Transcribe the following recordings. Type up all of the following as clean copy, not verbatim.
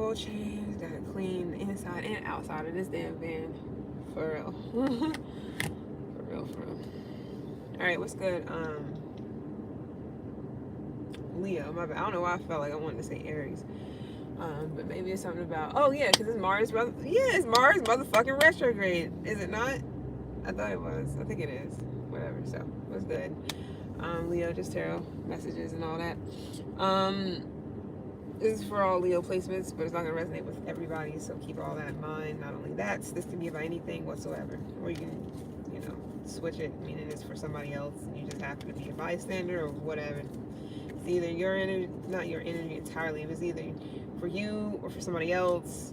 oil change, gotta clean the inside and outside of this damn van. For real. For real, for real. Alright, what's good? Leo, my bad. I don't know why I felt like I wanted to say Aries. But maybe it's something about, oh yeah, because it's Mars, it's Mars motherfucking retrograde. Is it not? I thought it was. I think it is. Whatever, so, what's good? Leo, just tarot messages and all that. This is for all Leo placements, but it's not going to resonate with everybody, so keep all that in mind. Not only that, this can be about anything whatsoever. Or you can, switch it, meaning it's for somebody else, and you just happen to be a bystander or whatever. It's either your energy, not your energy entirely, it's either for you or for somebody else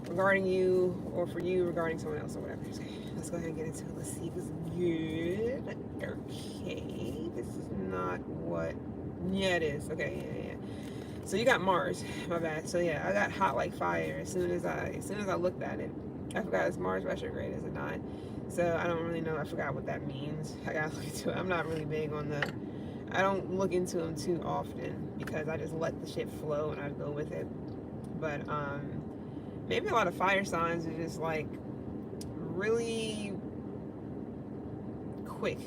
regarding you, or for you regarding someone else or whatever. So, let's go ahead and get into it. Let's see what's good. Okay, this is not what, yeah it is. Okay, yeah. So you got Mars, my bad. So yeah, I got hot like fire as soon as I looked at it. I forgot it's Mars retrograde, is it not? So I don't really know. I forgot what that means. I gotta look into it. I'm not really big on I don't look into them too often because I just let the shit flow and I go with it. But maybe a lot of fire signs are just like really quick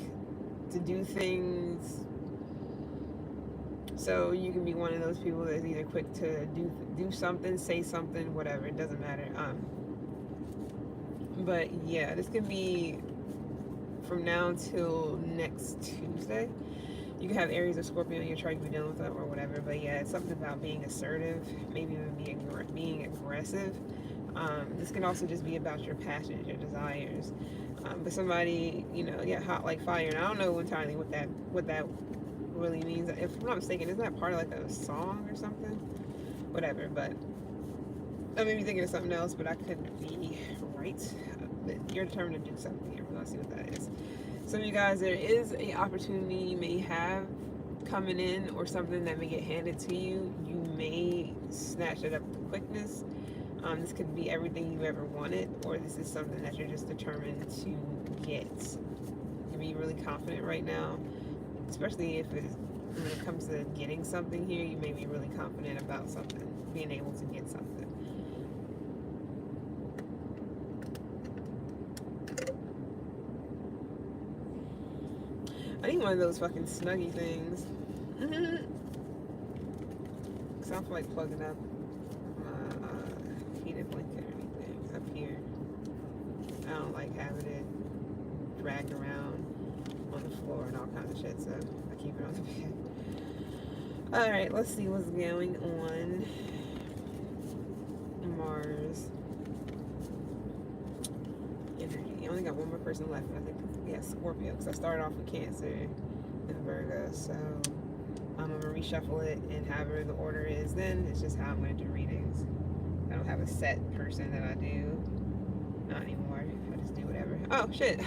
to do things. So you can be one of those people that's either quick to do something, say something, whatever. It doesn't matter. But yeah, this can be from now until next Tuesday. You can have Aries or Scorpio in your chart, you can be dealing with it or whatever. But yeah, it's something about being assertive, maybe even being aggressive. This can also just be about your passions, your desires. But somebody, hot like fire. And I don't know entirely what that really means. If I'm not mistaken, isn't that part of like a song or something? Whatever, but I may be thinking of something else, but I couldn't be right. But you're determined to do something here. We're gonna see what that is. Some of you guys, there is an opportunity you may have coming in, or something that may get handed to you. You may snatch it up with quickness. This could be everything you ever wanted, or this is something that you're just determined to get. You can be really confident right now, especially when it comes to getting something here. You may be really confident about something, being able to get something. I need one of those fucking Snuggie things. Cause I don't feel like plugging up my heated blanket or anything up here. I don't like having it dragged around on the floor and all kinds of shit, so I keep it on the bed. Alright, let's see what's going on. Mars energy. I only got one more person left, and I think Scorpio, because I started off with Cancer and Virgo, so I'm going to reshuffle it and however the order is then. It's just how I'm going to do readings. I don't have a set person that I do. Not anymore. I just do whatever. Oh, shit.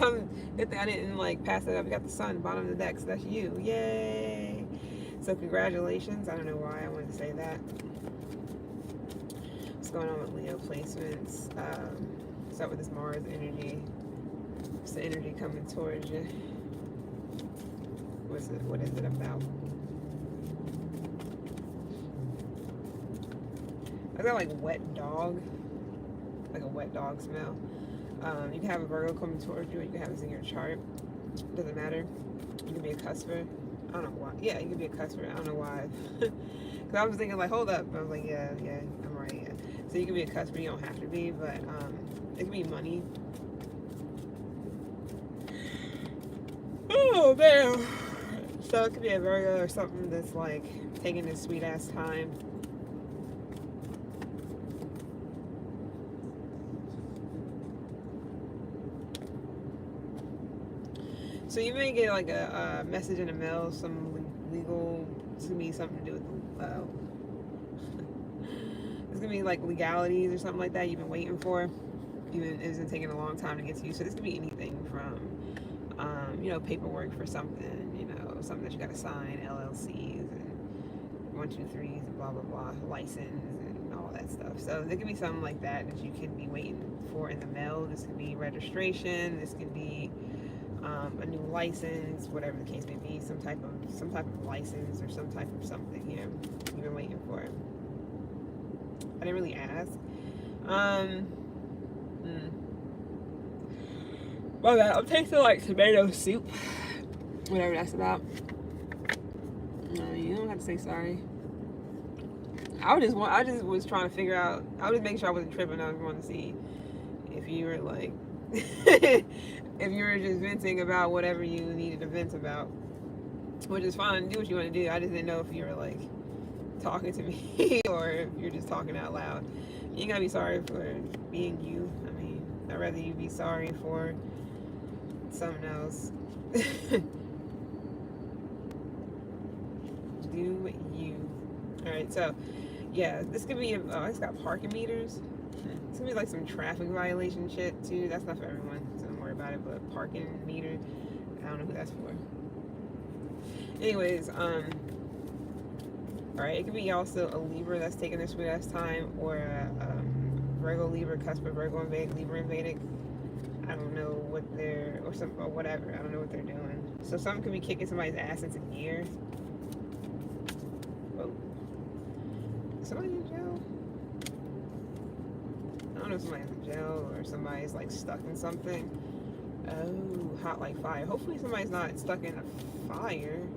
Good thing I didn't, pass it up. We got the sun, bottom of the deck, so that's you. Yay! So congratulations. I don't know why I wanted to say that. What's going on with Leo placements? Start with this Mars energy. What's the energy coming towards you? What is it about? I got like wet dog. Like a wet dog smell. You can have a Virgo coming towards you, or you can have this in your chart. Doesn't matter. You can be a cusper. I don't know why. Yeah, you can be a cusper. I don't know why. Because I was thinking, hold up. I was like, yeah, I'm right, yeah. So you can be a cusper. You don't have to be, but it can be money. Oh, damn. So it could be a Virgo or something that's, taking this sweet-ass time. So you may get a message in the mail, some legal, it's gonna be something to do with it's gonna be legalities or something like that you've been waiting for. Even it's been taking a long time to get to you. So this could be anything from paperwork for something, something that you gotta sign, LLCs and 1, 2, 3s and blah blah blah, license and all that stuff. So there could be something like that you could be waiting for in the mail. This could be registration. This could be a new license, whatever the case may be, some type of license or some type of something, you've been waiting for it. I didn't really ask. Um, my bad. I'm tasting like tomato soup. Whatever that's about. No, you don't have to say sorry. I just was trying to figure out. I was just making sure I wasn't tripping. I was wanting to see if you were like, if you were just venting about whatever you needed to vent about, which is fine. Do what you want to do. I just didn't know if you were like talking to me or if you're just talking out loud. You ain't gotta be sorry for being you. I mean, I'd rather you be sorry for something else. Do you. Alright, so yeah, this could be it's got parking meters. It's gonna be like some traffic violation shit too. That's not for everyone, so don't worry about it. But parking meter, I don't know who that's for. Anyways, alright, it could be also a Libra that's taking their sweet ass time, or a Virgo, Libra, Cuspid, Virgo, and Vedic, Libra, and Vedic. I don't know what they're, or whatever. I don't know what they're doing. So something could be kicking somebody's ass into gear. Whoa. Somebody in jail? I don't know if somebody's in jail or somebody's like stuck in something. Oh, hot like fire. Hopefully somebody's not stuck in a fire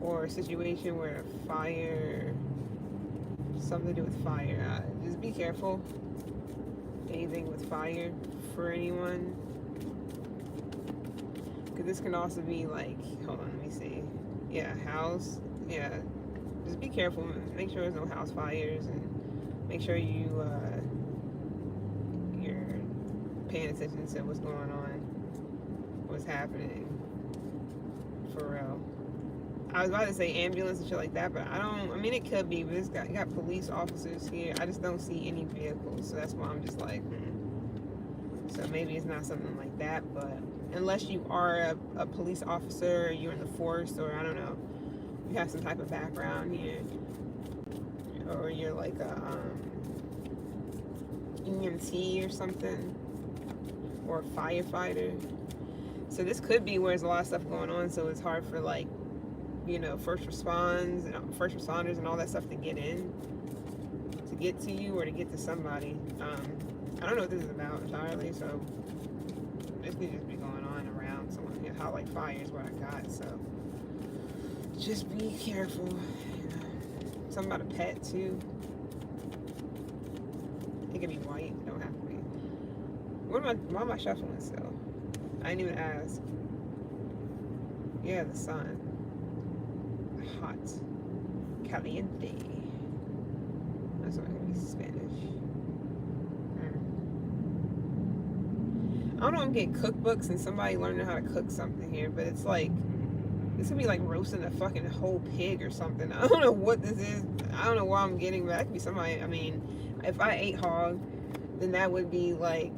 or a situation where fire, something to do with fire. Just be careful. Anything with fire for anyone. Because this can also be like, hold on, let me see. Yeah, house. Yeah. Just be careful. Make sure there's no house fires, and make sure you're paying attention to what's going on, what's happening, for real. I was about to say ambulance and shit like that, but I mean, it could be, but you got police officers here. I just don't see any vehicles, so that's why I'm just like, So maybe it's not something like that, but unless you are a police officer, you're in the force, or I don't know, you have some type of background here, or you're like a EMT or something, or a firefighter. So this could be where there's a lot of stuff going on, so it's hard for like, first responders and all that stuff to get to you or to get to somebody. I don't know what this is about entirely, so this could just be going on around someone. How like fire is what I got, so just be careful. Something about a pet too. It can be white, it don't have to be. Why am I shuffling still? I didn't even ask. Yeah, the sun. Hot. Caliente. That's not gonna be Spanish. I don't know, I'm getting cookbooks and somebody learning how to cook something here, but it's like, this could be like roasting a fucking whole pig or something. I don't know what this is. I don't know why I'm getting, but that could be somebody. I mean, if I ate hog, then that would be like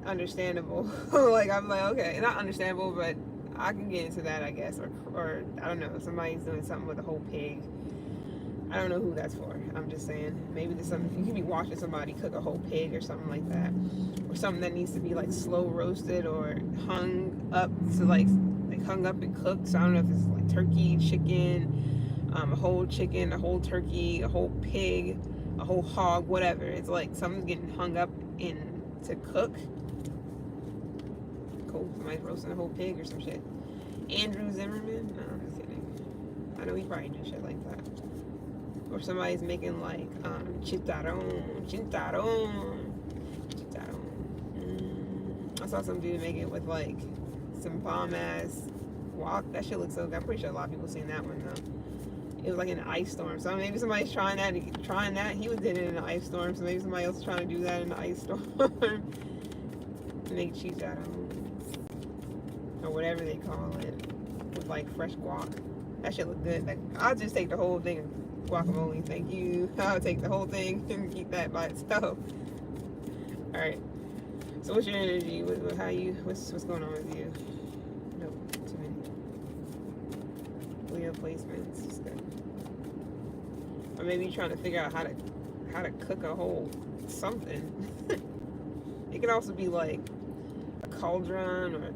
understandable. Like, I'm like, okay, not understandable, but I can get into that, I guess. Or I don't know, somebody's doing something with a whole pig. I don't know who that's for. I'm just saying, maybe there's something, you could be watching somebody cook a whole pig or something like that, or something that needs to be like slow roasted or hung up to like hung up and cooked. So I don't know if it's like turkey, chicken, a whole chicken, a whole turkey, a whole pig, a whole hog, whatever. It's like something's getting hung up in to cook. Cool. Somebody's roasting a whole pig or some shit. Andrew Zimmerman? No, I'm just kidding. I know he probably do shit like that. Or somebody's making like chicharron. I saw some dude make it with like some bomb ass guac. That shit looks so good. I'm pretty sure a lot of people seen that one though. It was like in an ice storm. So maybe somebody's trying that. He was did it in an ice storm. So maybe somebody else is trying to do that in an ice storm. Make chicharron or whatever they call it with like fresh guac. That shit look good. Like, I'll just take the whole thing of guacamole. Thank you. I'll take the whole thing and keep that by itself. All right. So what's your energy? What's going on with you? Nope, too many. Leo placements. It's good. Or maybe you're trying to figure out how to cook a whole something. It could also be like a cauldron, or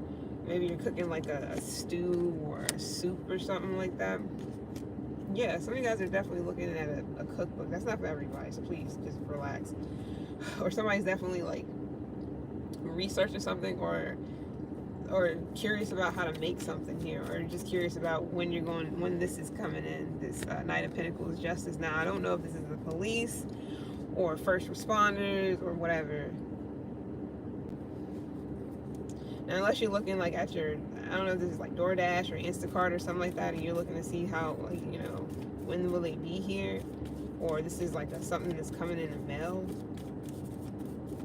maybe you're cooking like a stew or a soup or something like that. Yeah, some of you guys are definitely looking at a cookbook. That's not for everybody, so please just relax. Or somebody's definitely like researching something, or curious about how to make something here, or just curious about when this is coming in, this Knight of Pentacles justice. Now, I don't know if this is the police or first responders or whatever. Now, unless you're looking like at your, I don't know if this is like DoorDash or Instacart or something like that, and you're looking to see how, like, when will they be here, or this is like something that's coming in the mail.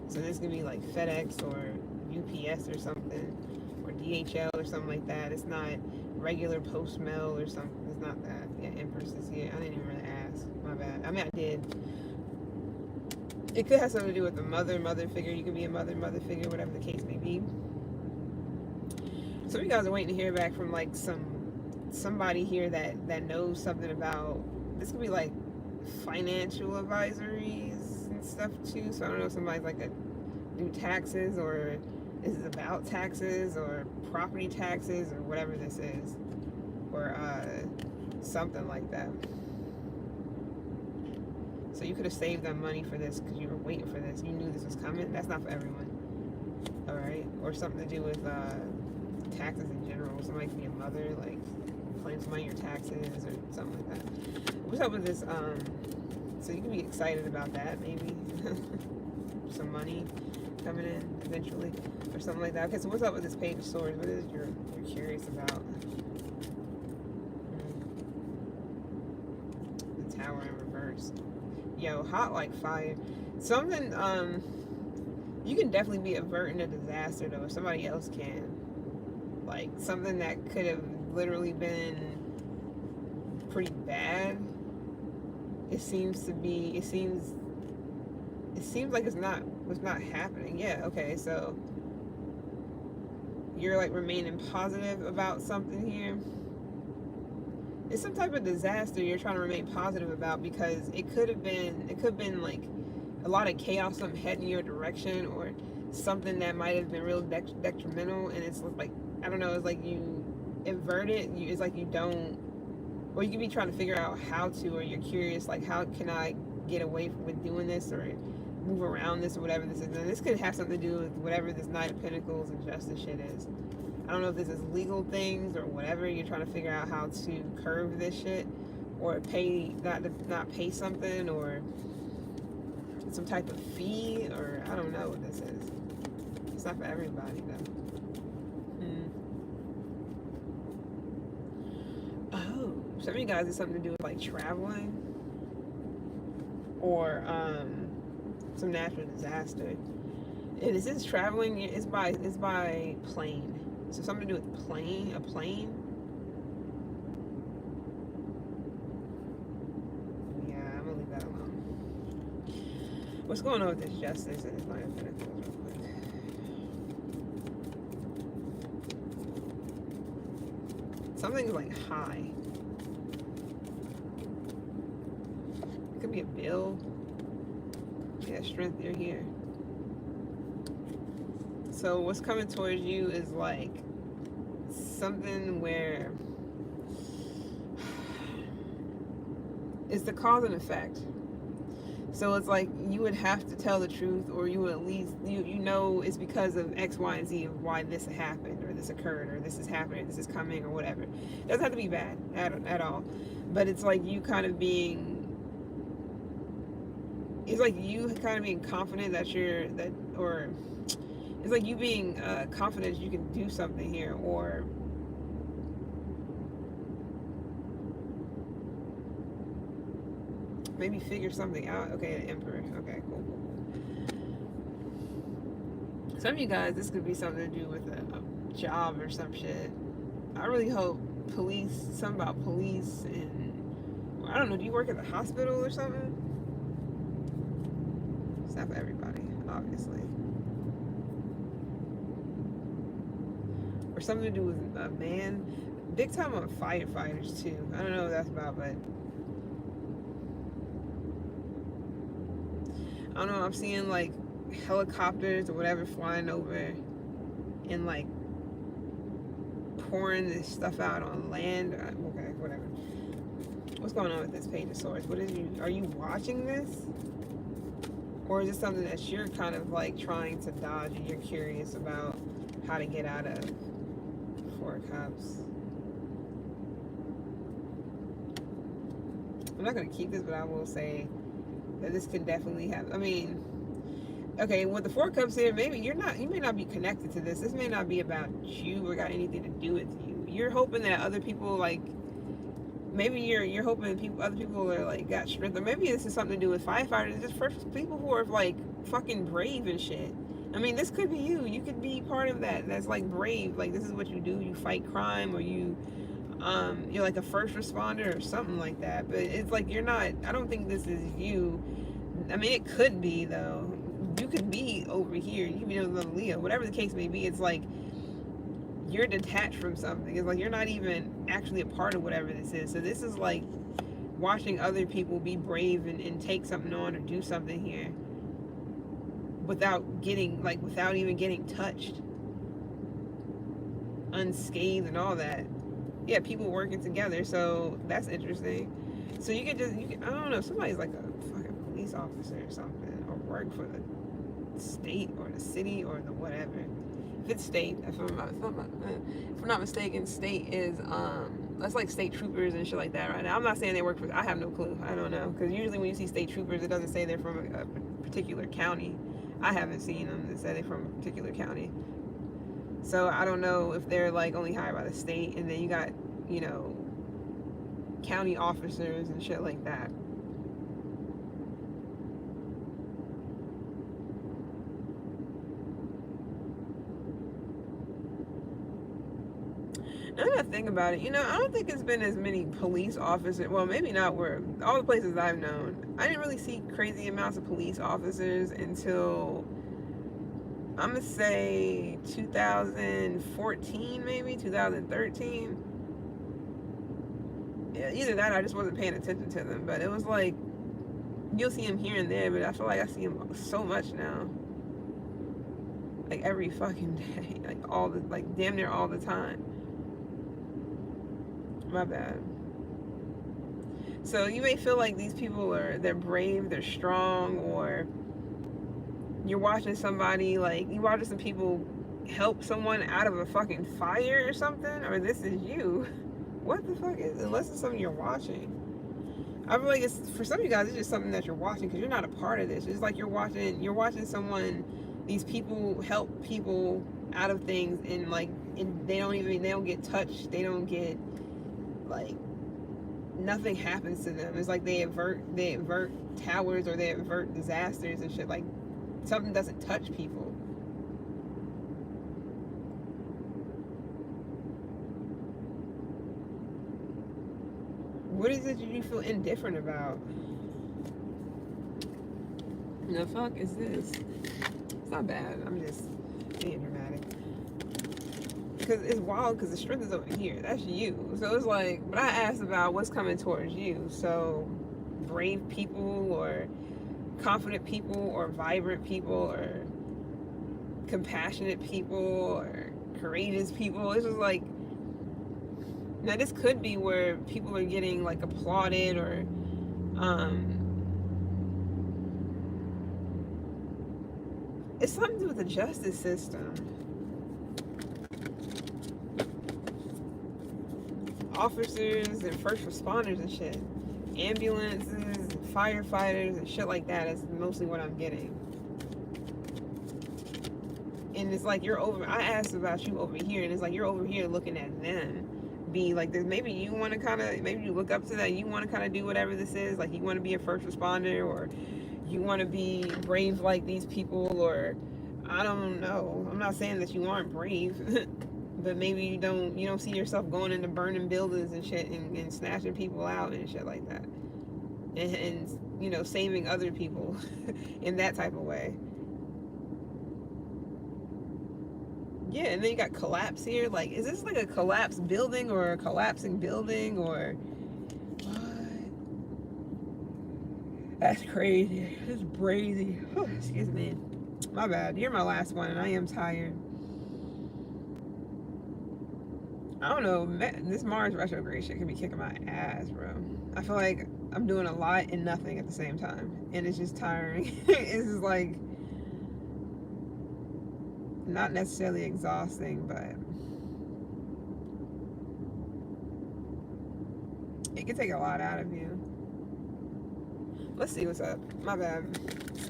So this could be like FedEx or UPS or something, or DHL or something like that. It's not regular post mail or something. It's not that. Yeah, Empress is here. I didn't even really ask. My bad. I mean, I did. It could have something to do with the mother figure. You could be a mother figure, whatever the case may be. So you guys are waiting to hear back from like somebody here that knows something about, this could be like financial advisories and stuff too. So I don't know if somebody's like do taxes, or is it about taxes or property taxes or whatever this is, or something like that. So you could have saved them money for this because you were waiting for this. You knew this was coming. That's not for everyone. All right, or something to do with taxes in general. Somebody could be a mother, like claim some money your taxes or something like that. What's up with this? So you can be excited about that, maybe. Some money coming in eventually, or something like that. Okay, so what's up with this Page of Swords? What is you're curious about? The Tower in reverse. Yo, hot like fire. Something, you can definitely be averting a disaster though, if somebody else can. Like something that could have literally been pretty bad. It seems like it's not happening. Yeah, okay, so you're like remaining positive about something here. It's some type of disaster you're trying to remain positive about, because it could have been like a lot of chaos, something heading your direction, or something that might have been real detrimental, and it's like, I don't know, it's like you invert it. It's like you don't, or you could be trying to figure out how to, or you're curious, like, how can I get away with doing this, or move around this, or whatever this is. And this could have something to do with whatever this Knight of Pentacles and Justice shit is. I don't know if this is legal things or whatever. You're trying to figure out how to curve this shit, or not pay something, or some type of fee, or I don't know what this is. It's not for everybody though. Oh, some of you guys, it's something to do with like traveling, or some natural disaster. And this is traveling. It's by plane. So something to do with a plane. Yeah, I'm gonna leave that alone. What's going on with this Justice and this Knight of Pentacles real quick? Something's like high. It could be a bill. Yeah, strength, you're here. So what's coming towards you is like something where it's the cause and effect. So it's like you would have to tell the truth, or you would at least, you know it's because of X, Y, and Z of why this happened, or this occurred, or this is happening, or this is coming, or whatever. It doesn't have to be bad at all. But it's like you kind of being, it's like you kind of being confident or it's like you being confident you can do something here, or maybe figure something out. Okay, an Emperor. Okay, cool. Some of you guys, this could be something to do with a job or some shit. I really hope something about police, and I don't know, do you work at the hospital or something? It's not for everybody, obviously. Or something to do with a man. Big time on firefighters too. I don't know what that's about, but I don't know. I'm seeing like helicopters or whatever flying over and like pouring this stuff out on land. Okay, whatever. What's going on with this Page of Swords? What is you? Are you watching this, or is it something that you're kind of like trying to dodge and you're curious about how to get out of? Four of Cups. I'm not gonna keep this, but I will say that this can definitely have. I mean, okay, with the Four of Cups here, maybe you may not be connected to this. This may not be about you or got anything to do with you. You're hoping that other people like. Maybe you're hoping other people are like got strength, or maybe this is something to do with firefighters. Just first people who are like fucking brave and shit. I mean, this could be you. You could be part of that. That's like brave. Like this is what you do. You fight crime, or you're like a first responder or something like that. But it's like you're not. I don't think this is you. I mean, it could be though. You could be over here. You could be another Leo. Whatever the case may be, it's like you're detached from something. It's like you're not even actually a part of whatever this is. So this is like watching other people be brave and take something on or do something here without even getting touched, unscathed and all that. Yeah, people working together. So that's interesting. So you could I don't know, somebody's like a fucking police officer or something, or work for the state or the city or the whatever. If it's state, if I'm not mistaken, state is that's like state troopers and shit like that right now. I'm not saying they work for, I have no clue, I don't know, because usually when you see state troopers, it doesn't say they're from a particular county. I haven't seen them that say they're from a particular county, so I don't know if they're like only hired by the state, and then you got, you know, county officers and shit like that. Another thing about it, you know, I don't think it's been as many police officers. Well, maybe not where all the places I've known. I didn't really see crazy amounts of police officers until I'm gonna say 2014, maybe 2013. Yeah, either that or I just wasn't paying attention to them. But it was like you'll see them here and there, but I feel like I see them so much now, like every fucking day, like damn near all the time. My bad. So you may feel like these people they're brave, they're strong, or you're watching somebody, like you watching some people help someone out of a fucking fire or something, or this is you. What the fuck is it? Unless it's something you're watching. I feel like it's, for some of you guys, it's just something that you're watching because you're not a part of this. It's like you're watching someone, these people help people out of things, and like, and they don't get touched, they don't get, like, nothing happens to them. It's like they avert towers, or they avert disasters and shit. Like something doesn't touch people. What is it that you feel indifferent about? The fuck is this? It's not bad. I'm just being dramatic. Because it's wild, because the strength is over here. That's you. So it's like, but I asked about what's coming towards you. So brave people, or confident people, or vibrant people, or compassionate people, or courageous people. It's just like, now this could be where people are getting like applauded, or it's something to do with the justice system. Officers and first responders and shit, ambulances, firefighters and shit like that is mostly what I'm getting. And it's like you're over, I asked about you over here, and it's like you're over here looking at them be like this. Maybe you want to kind of, maybe you look up to that, you want to kind of do whatever this is, like you want to be a first responder, or you want to be brave like these people, or I don't know. I'm not saying that you aren't brave. But maybe you don't see yourself going into burning buildings and shit, and snatching people out and shit like that, and you know, saving other people in that type of way. Yeah, and then you got collapse here. Like, is this like a collapsed building, or a collapsing building, or what? That's crazy. That's crazy. Excuse me. My bad. You're my last one, and I am tired. I don't know. This Mars retrograde shit can be kicking my ass, bro. I feel like I'm doing a lot and nothing at the same time, and it's just tiring. It's just like not necessarily exhausting, but it can take a lot out of you. Let's see what's up. My bad.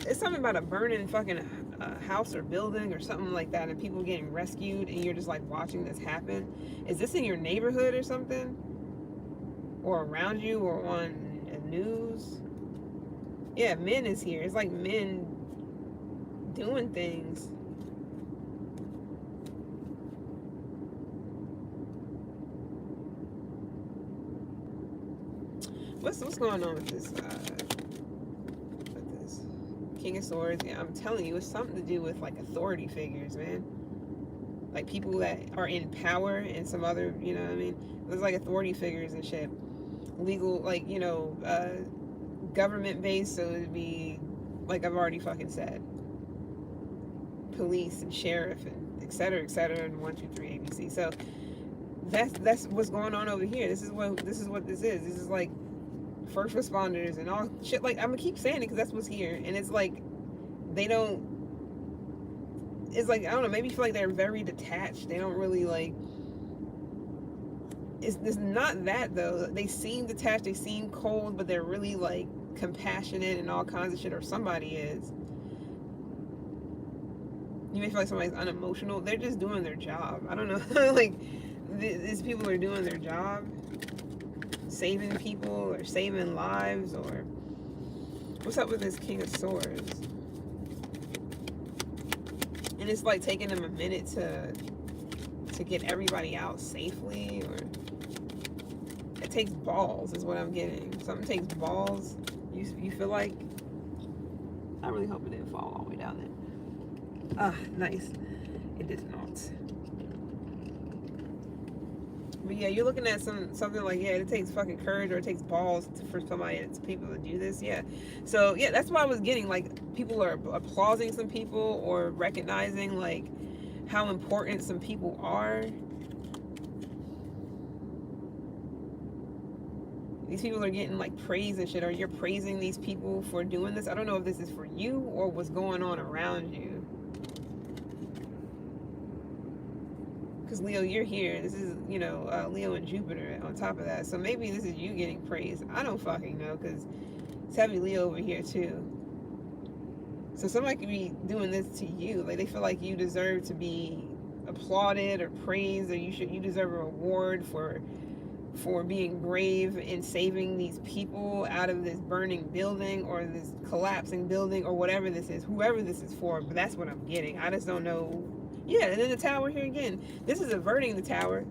It's something about a burning fucking house or building or something like that, and people getting rescued, and you're just like watching this happen. Is this in your neighborhood or something, or around you, or on the news? Yeah, men is here. It's like men doing things. What's going on with this? King of Swords? Yeah, I'm telling you, it's something to do with like authority figures, man. Like people that are in power and some other, you know what I mean? There's like authority figures and shit. Legal, like, you know, government based, so it'd be like I've already fucking said. Police and sheriff and et cetera, and 1, 2, 3 ABC. So that's what's going on over here. This is what this is. This is like first responders and all shit. Like, I'm gonna keep saying it because that's what's here, and it's like they don't. It's like, I don't know. Maybe feel like they're very detached. They don't really like. It's not that though. They seem detached. They seem cold, but they're really like compassionate and all kinds of shit. Or somebody is. You may feel like somebody's unemotional. They're just doing their job. I don't know. Like these people are doing their job, saving people or saving lives. Or what's up with this King of Swords? And it's like taking them a minute to get everybody out safely, or it takes balls is what I'm getting. Something takes balls. You feel like, I really hope it didn't fall all the way down there. Ah, nice. It did not. But yeah, you're looking at something like, yeah, it takes fucking courage, or it takes balls for people to do this. Yeah. So yeah, that's what I was getting. Like, people are applauding some people or recognizing like how important some people are. These people are getting like praise and shit, or you're praising these people for doing this. I don't know if this is for you or what's going on around you. Because Leo, you're here. This is, you know, Leo and Jupiter on top of that. So maybe this is you getting praised. I don't fucking know, because it's heavy Leo over here too. So somebody could be doing this to you. Like, they feel like you deserve to be applauded or praised, or you deserve a reward for being brave in saving these people out of this burning building or this collapsing building or whatever this is, whoever this is for. But that's what I'm getting. I just don't know. Yeah, and then the tower here again. This is averting the tower.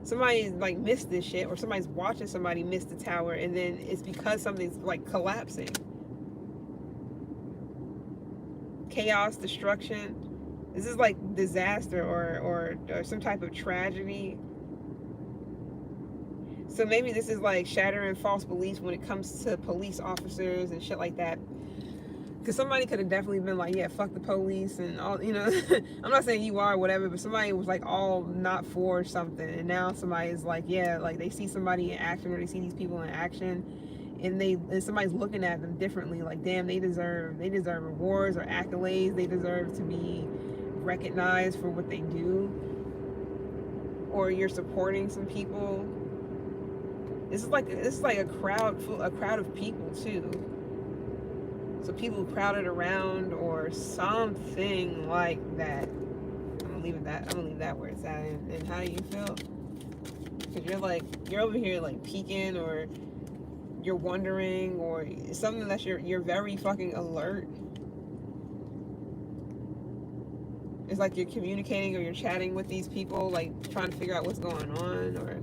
Somebody like missed this shit, or somebody's watching somebody miss the tower, and then it's because something's like collapsing. Chaos, destruction. This is like disaster or some type of tragedy. So maybe this is like shattering false beliefs when it comes to police officers and shit like that. Because somebody could have definitely been like, yeah, fuck the police and all, you know. I'm not saying you are or whatever, but somebody was like all not for something, and now somebody is like, yeah, like they see somebody in action, or they see these people in action, and somebody's looking at them differently. Like, damn, they deserve rewards or accolades. They deserve to be recognized for what they do. Or you're supporting some people. This is like a crowd of people too. So people crowded around or something like that. I'm gonna leave that where it's at. And how do you feel? Because you're over here like peeking, or you're wondering, or something that you're very fucking alert. It's like you're communicating or you're chatting with these people, like trying to figure out what's going on, or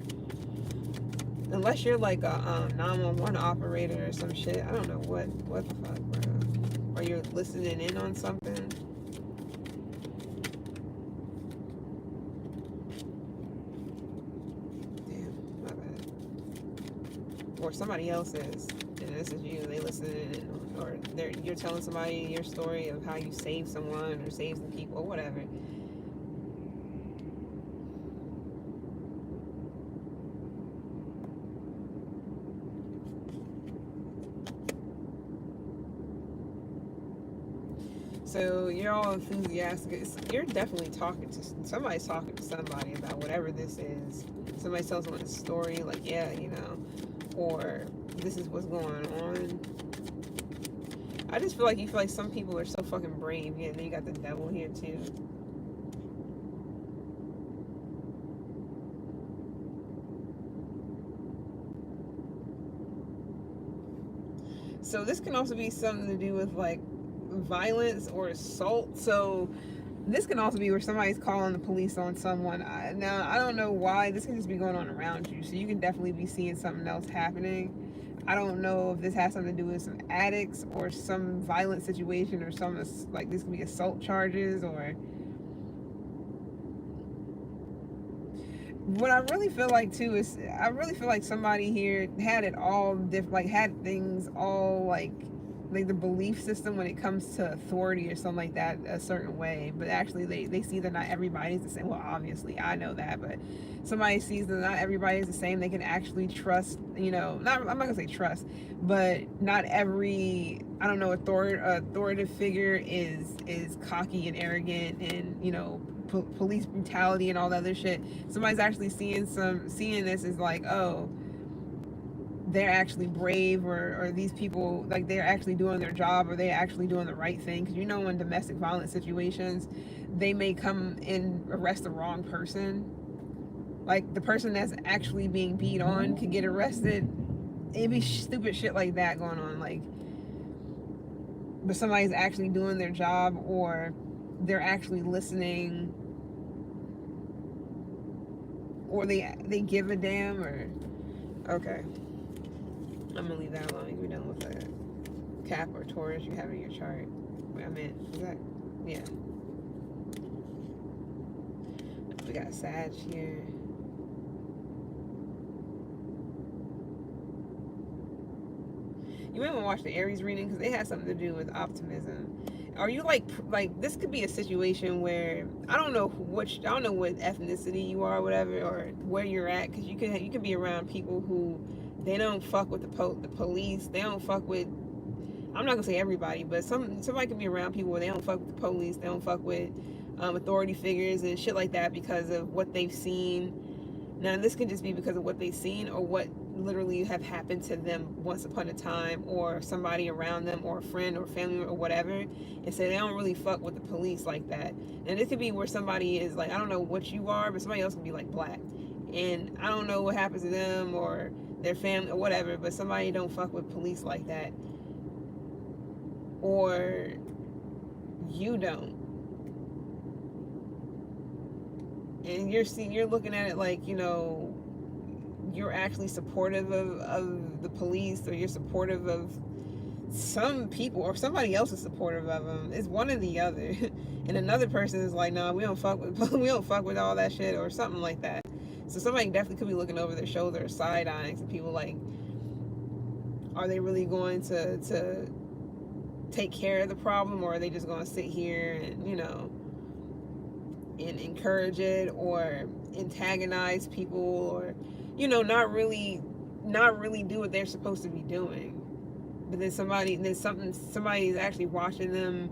unless you're like a 911 operator or some shit. I don't know what the fuck, bro. Or you're listening in on something. Damn, my bad. Or somebody else is, and this is you. They listening in, or you're telling somebody your story of how you saved someone or saved some people or whatever. So you're all enthusiastic. You're definitely talking to somebody's talking to somebody about whatever this is. Somebody tells someone a story, like, yeah, you know, or this is what's going on. I just feel like you feel like some people are so fucking brave. Yeah, and then you got the devil here too. So this can also be something to do with like violence or assault. So this can also be where somebody's calling the police on someone. Now, I don't know why. This can just be going on around you. So you can definitely be seeing something else happening. I don't know if this has something to do with some addicts or some violent situation or some, like, this could be assault charges or. What I really feel like too is I really feel like somebody here had it all different, like had things all like the belief system when it comes to authority or something like that a certain way, but actually they see that not everybody's the same. Well, obviously I know that, but somebody sees that not everybody's the same. They can actually trust, you know, not, I'm not gonna say trust, but not every, I don't know, authoritative figure is cocky and arrogant and, you know, police brutality and all that other shit. Somebody's actually seeing this as like, oh, they're actually brave, or these people, like, they're actually doing their job, or they're actually doing the right thing. Because, you know, in domestic violence situations, they may come and arrest the wrong person. Like, the person that's actually being beat on could get arrested. It'd be stupid shit like that going on, like, but somebody's actually doing their job, or they're actually listening, or they give a damn, or okay. I'm gonna leave that alone. We're done with the Cap or Taurus you have in your chart. Wait, I meant, is that, yeah. We got Sag here. You might want to watch the Aries reading because they had something to do with optimism. Are you like this could be a situation where I don't know what ethnicity you are, or whatever, or where you're at, because you can be around people who they don't fuck with the police. They don't fuck with, I'm not gonna say everybody, but somebody can be around people where they don't fuck with the police. They don't fuck with authority figures and shit like that because of what they've seen. Now, this can just be because of what they've seen or what literally have happened to them once upon a time, or somebody around them, or a friend or family or whatever, and say they don't really fuck with the police like that. And it could be where somebody is like, I don't know what you are, but somebody else can be like black, and I don't know what happens to them or their family or whatever, but somebody don't fuck with police like that, or you don't. And you're looking at it like, you know, you're actually supportive of the police, or you're supportive of some people, or somebody else is supportive of them. It's one or the other. And another person is like, no, we don't fuck with all that shit, or something like that. So somebody definitely could be looking over their shoulder, side eyeing some people, like, are they really going to take care of the problem, or are they just going to sit here and, you know, and encourage it, or antagonize people, or, you know, not really do what they're supposed to be doing. But then somebody's actually watching them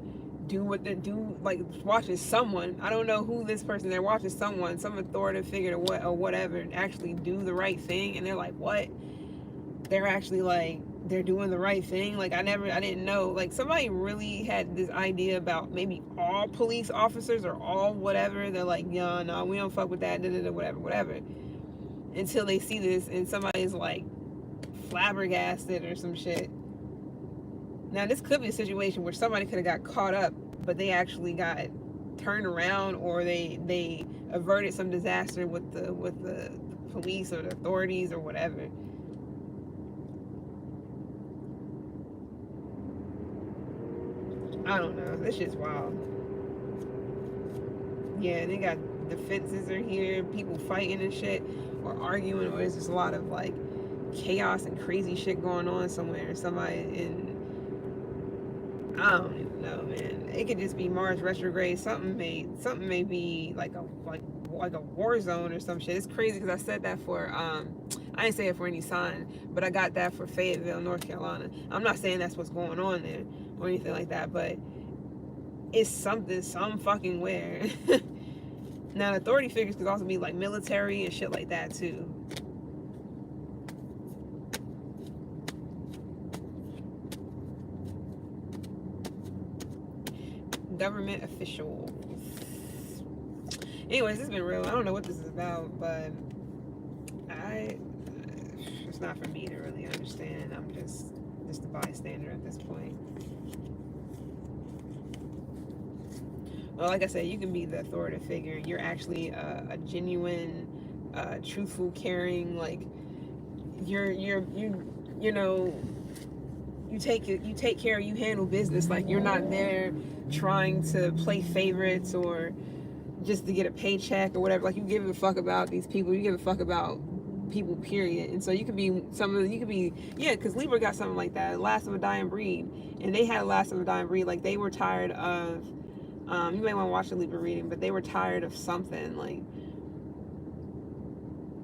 do what they do, like watching someone, I don't know who this person, they're watching someone, some authoritative figure or whatever, actually do the right thing, and they're like, what? They're actually like, they're doing the right thing. Like, I didn't know. Like, somebody really had this idea about maybe all police officers or all whatever. They're like, yeah, no, we don't fuck with that, whatever. Until they see this and somebody's like flabbergasted or some shit. Now, this could be a situation where somebody could have got caught up, but they actually got turned around, or they averted some disaster with the police or the authorities or whatever. I don't know. This shit's wild. Yeah, they got defenses are here, people fighting and shit, or arguing, or there's just a lot of like chaos and crazy shit going on somewhere. Somebody in, I don't even know, man. It could just be Mars retrograde. Something may be like a war zone or some shit. It's crazy because I said that for I didn't say it for any sign, but I got that for Fayetteville, North Carolina. I'm not saying that's what's going on there or anything like that, but it's something, some fucking where. Now, authority figures could also be like military and shit like that too. Government official. Anyways, this has been real. I don't know what this is about, but it's not for me to really understand. I'm just a bystander at this point. Well, like I said, you can be the authoritative figure. You're actually a genuine, truthful, caring. Like you know, you take care. You handle business. Like you're not there trying to play favorites or just to get a paycheck or whatever. Like you give a fuck about these people. You give a fuck about people, period. And so you could be because Libra got something like that, last of a dying breed, and they had last of a dying breed. Like they were tired of. You may want to watch the Libra reading, but they were tired of something like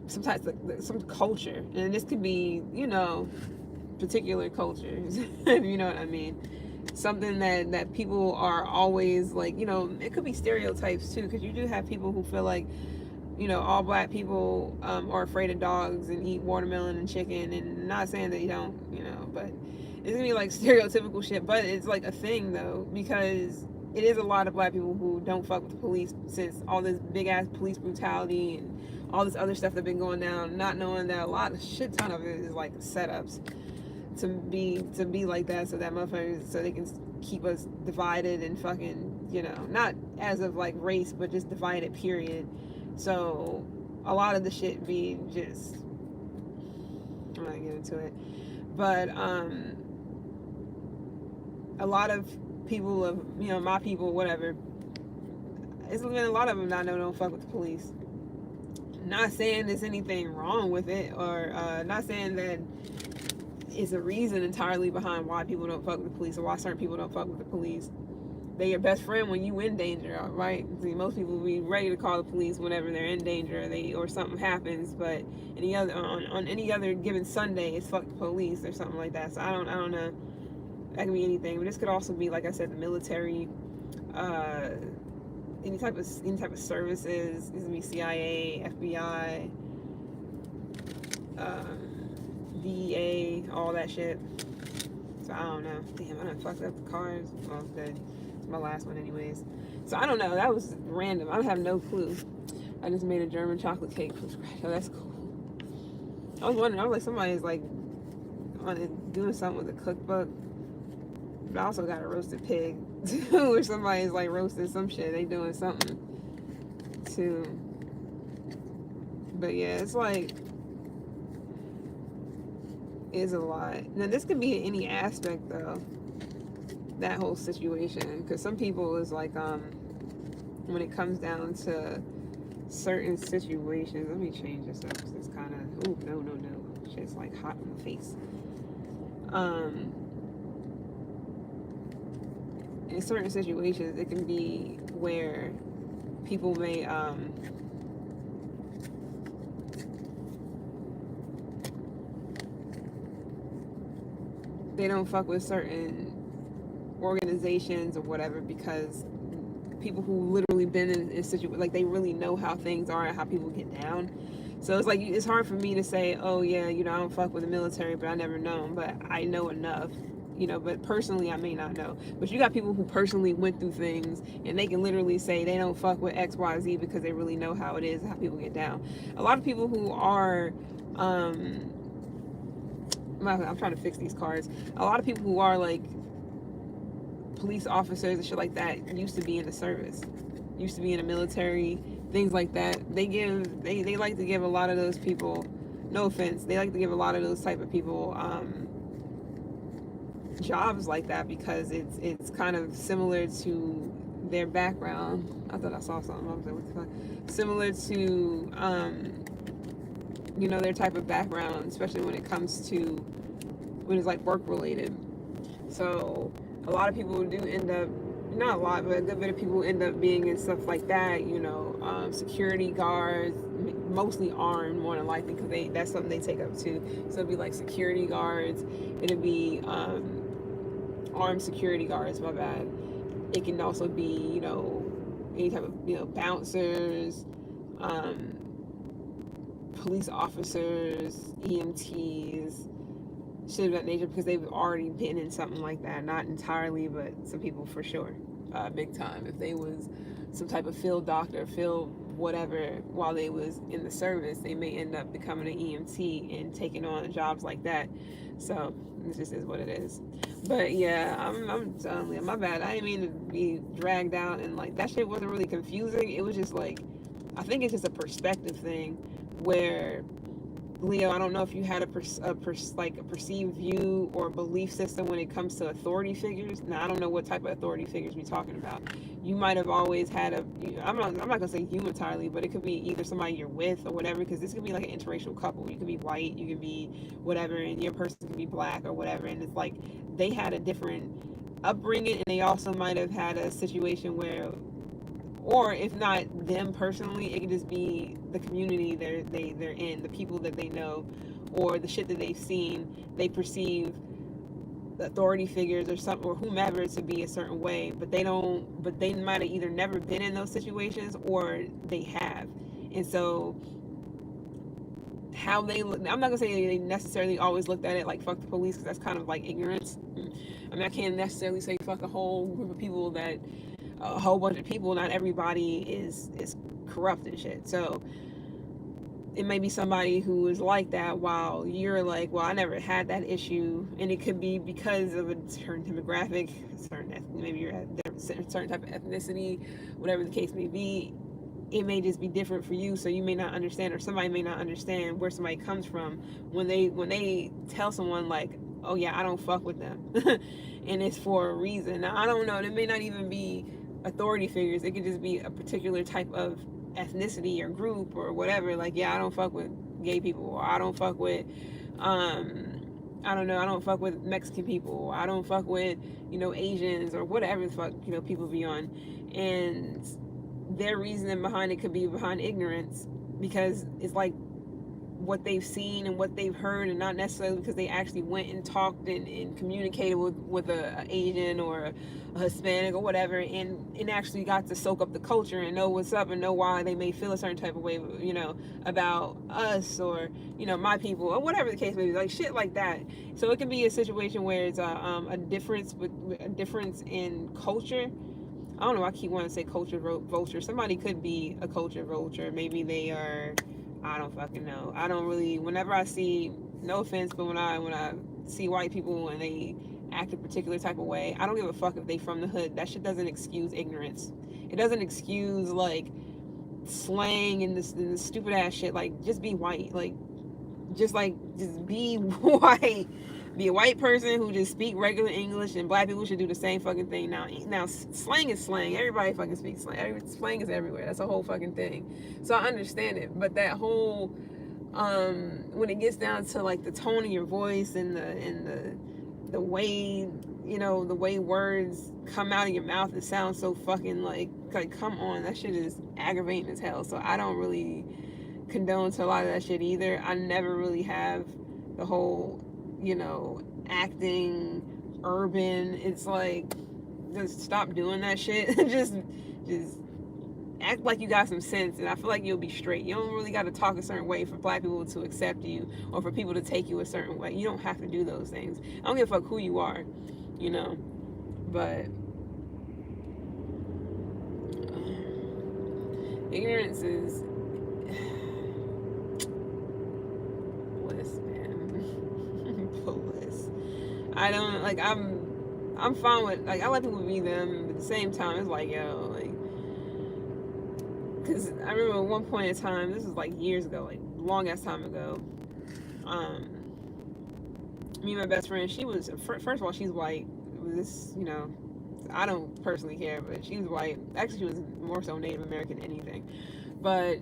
some culture, and this could be particular cultures, if you know what I mean. Something that people are always like, it could be stereotypes too, because you do have people who feel like, all black people are afraid of dogs and eat watermelon and chicken, and not saying that you don't, but it's gonna be like stereotypical shit, but it's like a thing though, because it is a lot of black people who don't fuck with the police since all this big ass police brutality and all this other stuff that's been going down, not knowing that a shit ton of it is like setups to be like that, so that motherfuckers, so they can keep us divided and fucking, not as of like race, but just divided, period. So a lot of the shit be just, I'm not gonna get into it, but a lot of people of, my people, whatever, it's been a lot of them not know don't fuck with the police. Not saying there's anything wrong with it, or not saying that it's a reason entirely behind why people don't fuck with the police or why certain people don't fuck with the police. They're your best friend when you in danger, right? See, most people be ready to call the police whenever they're in danger or something happens, but any other on any other given Sunday, it's fuck the police or something like that. So I don't know. That can be anything, but this could also be, like I said, the military, any type of services. This could be CIA, FBI, DEA, all that shit. So I don't know. Damn, I done fucked up the cars. Well, good. It's my last one anyways. So I don't know. That was random. I have no clue. I just made a German chocolate cake from scratch. Oh, that's cool. I was wondering. I was like, somebody's like doing something with a cookbook. But I also got a roasted pig too, or somebody's like roasting some shit. They doing something too. But yeah, it's like, is a lot. Now this could be in any aspect though, that whole situation, because some people is like, when it comes down to certain situations, let me change this up because it's kind of, oh no, shit's like hot in the face. In certain situations, it can be where people may they don't fuck with certain organizations or whatever, because people who literally been in situations, like they really know how things are and how people get down. So it's like, it's hard for me to say, oh yeah, I don't fuck with the military, but I never known, but I know enough. But personally I may not know. But you got people who personally went through things and they can literally say they don't fuck with XYZ because they really know how it is, how people get down. A lot of people who are I'm trying to fix these cards. A lot of people who are like police officers and shit like that used to be in the service, used to be in the military, things like that. They like to give a lot of those people, no offense, they like to give a lot of those type of people jobs like that, because it's kind of similar to their background. I thought I saw something. I was like, what the fuck? Similar to their type of background, especially when it comes to when it's like work related. So a lot of people do end up, not a lot, but a good bit of people end up being in stuff like that. Security guards, mostly armed, more than likely, because that's something they take up too. So it'd be like security guards. It'd be armed security guards, my bad. It can also be, any type of, bouncers, um, police officers, EMTs, shit of that nature, because they've already been in something like that. Not entirely, but some people for sure, big time. If they was some type of field doctor, field whatever, while they was in the service, they may end up becoming an EMT and taking on jobs like that. So it just is what it is. But yeah, I'm telling you, my bad. I didn't mean to be dragged out, and like that shit wasn't really confusing. It was just like, I think it's just a perspective thing where, Leo, I don't know if you had a perceived view or belief system when it comes to authority figures. Now, I don't know what type of authority figures we're talking about. You might have always had I'm not gonna say you entirely, but it could be either somebody you're with or whatever, because this could be like an interracial couple. You could be white, you could be whatever, and your person could be black or whatever. And it's like they had a different upbringing, and they also might have had a situation where, or if not them personally, it could just be the community they're in, the people that they know, or the shit that they've seen. They perceive the authority figures or some or whomever to be a certain way, but they don't. But they might have either never been in those situations or they have, and so how they look. I'm not gonna say they necessarily always looked at it like fuck the police, because that's kind of like ignorance. I mean, I can't necessarily say fuck a whole group of people that a whole bunch of people. Not everybody is corrupt and shit. So it may be somebody who is like that, while you're like, well, I never had that issue, and it could be because of a certain demographic, maybe you're at a certain type of ethnicity, whatever the case may be. It may just be different for you, so you may not understand, or somebody may not understand where somebody comes from when they tell someone like, oh yeah, I don't fuck with them, and it's for a reason. Now, I don't know. It may not even be authority figures. It could just be a particular type of ethnicity or group or whatever. Like, yeah, I don't fuck with gay people, or I don't fuck with, I don't know, I don't fuck with Mexican people, or I don't fuck with, Asians, or whatever the fuck, people be on. And their reasoning behind it could be behind ignorance, because it's like what they've seen and what they've heard, and not necessarily because they actually went and talked and communicated with a Asian or a Hispanic or whatever, and actually got to soak up the culture and know what's up and know why they may feel a certain type of way, about us, or my people, or whatever the case may be, like shit like that. So it can be a situation where it's a difference in culture. I don't know, I keep wanting to say culture vulture. Somebody could be a culture vulture. Maybe they are, I don't fucking know. I don't really, whenever I see, no offense, but when I see white people and they act a particular type of way, I don't give a fuck if they from the hood. That shit doesn't excuse ignorance. It doesn't excuse like slang and this stupid ass shit. Like, just be white. Like, just be white. Be a white person who just speak regular English, and black people should do the same fucking thing. Now slang is slang. Everybody fucking speaks slang. Slang is everywhere. That's a whole fucking thing. So I understand it, but that whole when it gets down to like the tone of your voice and the way the way words come out of your mouth, it sounds so fucking like come on, that shit is aggravating as hell. So I don't really condone to a lot of that shit either. I never really have the whole acting urban. It's like, just stop doing that shit. just act like you got some sense, and I feel like you'll be straight. You don't really got to talk a certain way for black people to accept you, or for people to take you a certain way. You don't have to do those things. I don't give a fuck who you are, but ignorance is bliss, man. Bliss. I don't like. I'm fine with, like, I let people be them, but at the same time, it's like, yo, like, because I remember at one point in time, this was like years ago, like long ass time ago, me and my best friend, she was, first of all, she's white. This, I don't personally care, but she was white. Actually, she was more so Native American than anything. But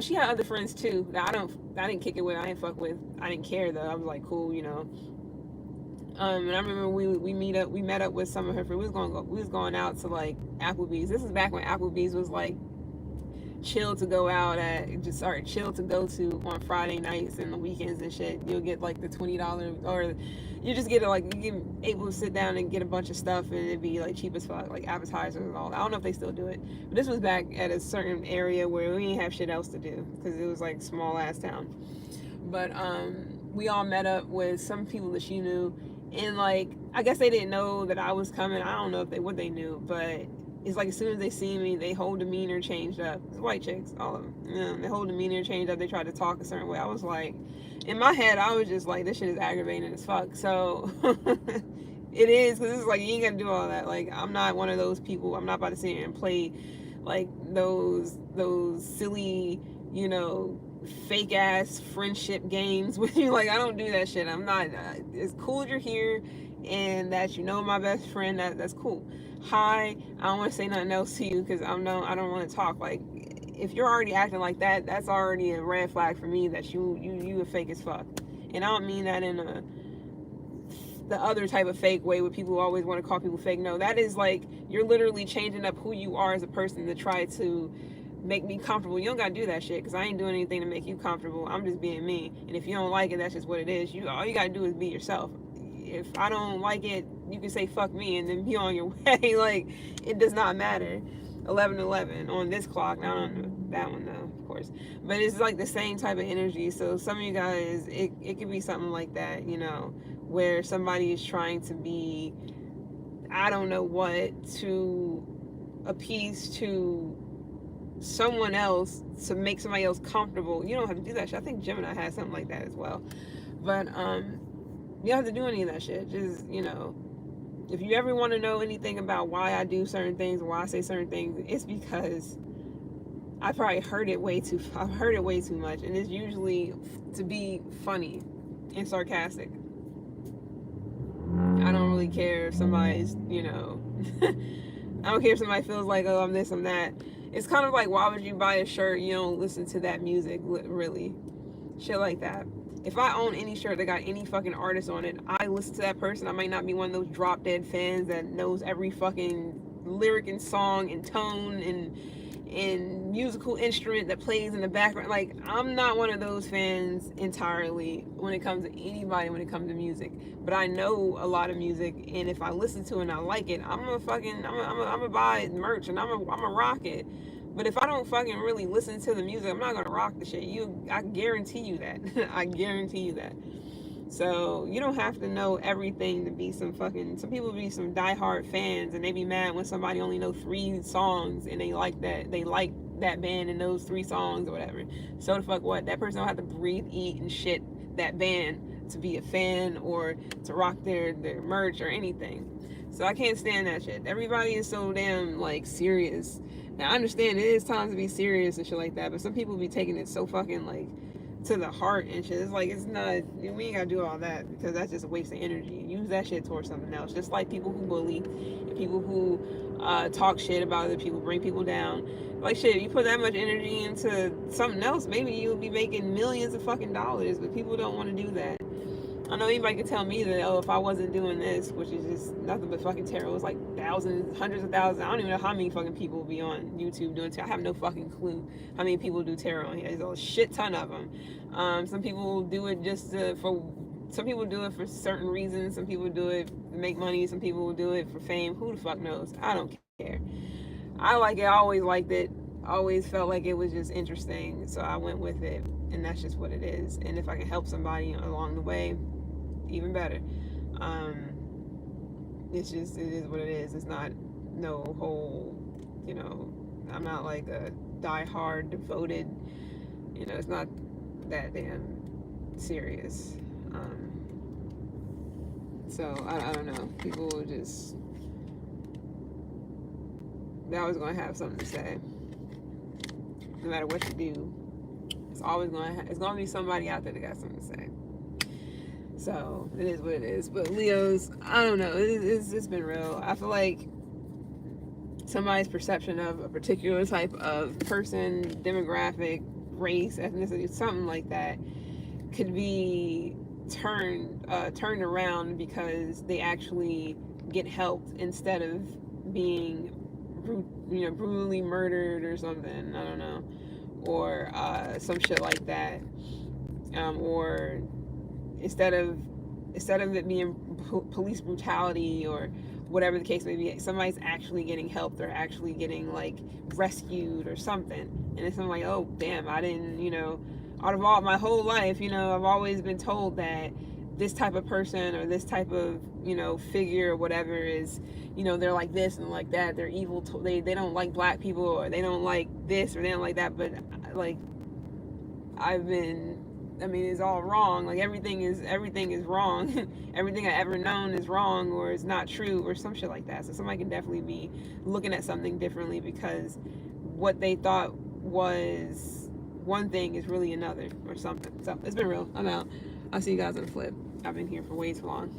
she had other friends too that I didn't kick it with, I didn't fuck with, I didn't care though. I was like, cool, And I remember we met up with some of her friends. We was going out to like Applebee's. This is back when Applebee's was like chill to go out at, just sorry, chill to go to on Friday nights and the weekends and shit. You'll get like the $20, or you just get like, you get able to sit down and get a bunch of stuff, and it'd be like cheap as fuck, like appetizers and all that. I don't know if they still do it, but this was back at a certain area where we didn't have shit else to do because it was like small ass town. But we all met up with some people that she knew, and like, I guess they didn't know that I was coming. I don't know if what they knew, but it's like as soon as they see me, they whole demeanor changed up. It's white chicks, all of them. You know, their whole demeanor changed up. They tried to talk a certain way. I was like, in my head, I was just like, this shit is aggravating as fuck. So it is, because it's like, you ain't gotta do all that. Like, I'm not one of those people. I'm not about to sit here and play like those silly, you know, fake ass friendship games with you. Like, I don't do that shit. I'm not. It's cool that you're here and that you know my best friend. That's cool. Hi, I don't want to say nothing else to you because I don't want to talk. Like, if you're already acting like that, that's already a red flag for me that you a fake as fuck. And I don't mean that in the other type of fake way where people always want to call people fake. No, that is like, you're literally changing up who you are as a person to try to make me comfortable. You don't gotta do that shit because I ain't doing anything to make you comfortable. I'm just being me, and if you don't like it, that's just what it is. All you gotta do is be yourself. If I don't like it, you can say fuck me and then be on your way. Like, it does not matter. 11:11 on this clock, not on that one though, of course. But it's like the same type of energy. So some of you guys, it could be something like that, you know, where somebody is trying to be, I don't know what, to appease to someone else, to make somebody else comfortable. You don't have to do that shit. I think Gemini has something like that as well. But you don't have to do any of that shit. Just, you know, if you ever want to know anything about why I do certain things, why I say certain things, it's because I've heard it way too much, and it's usually to be funny and sarcastic. I don't really care if somebody's, you know, I don't care if somebody feels like, oh, I'm this, I'm that. It's kind of like, why would you buy a shirt you don't listen to that music, really? Shit like that. If I own any shirt that got any fucking artist on it, I listen to that person. I might not be one of those drop dead fans that knows every fucking lyric and song and tone and musical instrument that plays in the background. Like, I'm not one of those fans entirely when it comes to anybody, when it comes to music. But I know a lot of music, and if I listen to it and I like it, I'm gonna buy merch and I'm gonna rock it. But if I don't fucking really listen to the music, I'm not gonna rock the shit. I guarantee you that. I guarantee you that. So you don't have to know everything to be some people be some diehard fans, and they be mad when somebody only knows 3 songs and they like that band and those 3 songs or whatever. So the fuck what? That person don't have to breathe, eat, and shit that band to be a fan or to rock their merch or anything. So I can't stand that shit. Everybody is so damn like serious. Now I understand it is time to be serious and shit like that, but some people be taking it so fucking like to the heart and shit. It's like, it's not, we ain't gotta do all that because that's just a waste of energy. Use that shit towards something else. Just like people who bully and people who talk shit about other people, bring people down. Like, shit, you put that much energy into something else, maybe you'll be making millions of fucking dollars, but people don't want to do that. I know anybody could tell me that, oh, if I wasn't doing this, which is just nothing but fucking tarot, it's like thousands, hundreds of thousands. I don't even know how many fucking people will be on YouTube doing tarot. I have no fucking clue how many people do tarot on here. There's a shit ton of them. Some people do it some people do it for certain reasons. Some people do it to make money. Some people will do it for fame. Who the fuck knows? I don't care. I like it. I always liked it. Always felt like it was just interesting. So I went with it. And that's just what it is. And if I can help somebody along the way, even better. It is what it is. It's not no whole, you know, I'm not like a die-hard devoted, you know, it's not that damn serious. So I don't know, people just, they're always going to have something to say no matter what you do. It's always going to be somebody out there that got something to say. So it is what it is. But Leos, I don't know, it's been real. I feel like somebody's perception of a particular type of person, demographic, race, ethnicity, something like that, could be turned around because they actually get helped instead of being brutally murdered or something. I don't know, or some shit like that. Or instead of it being police brutality or whatever the case may be, somebody's actually getting helped or actually getting like rescued or something. And it's something like, oh damn, I didn't, out of all my whole life, I've always been told that this type of person or this type of figure or whatever is, they're like this and like that, they're evil, they don't like black people, or they don't like this or they don't like that. But like it's all wrong. Like everything is wrong. Everything I ever known is wrong or is not true or some shit like that. So somebody can definitely be looking at something differently because what they thought was one thing is really another or something. So it's been real. I'm out. I'll see you guys on the flip. I've been here for way too long.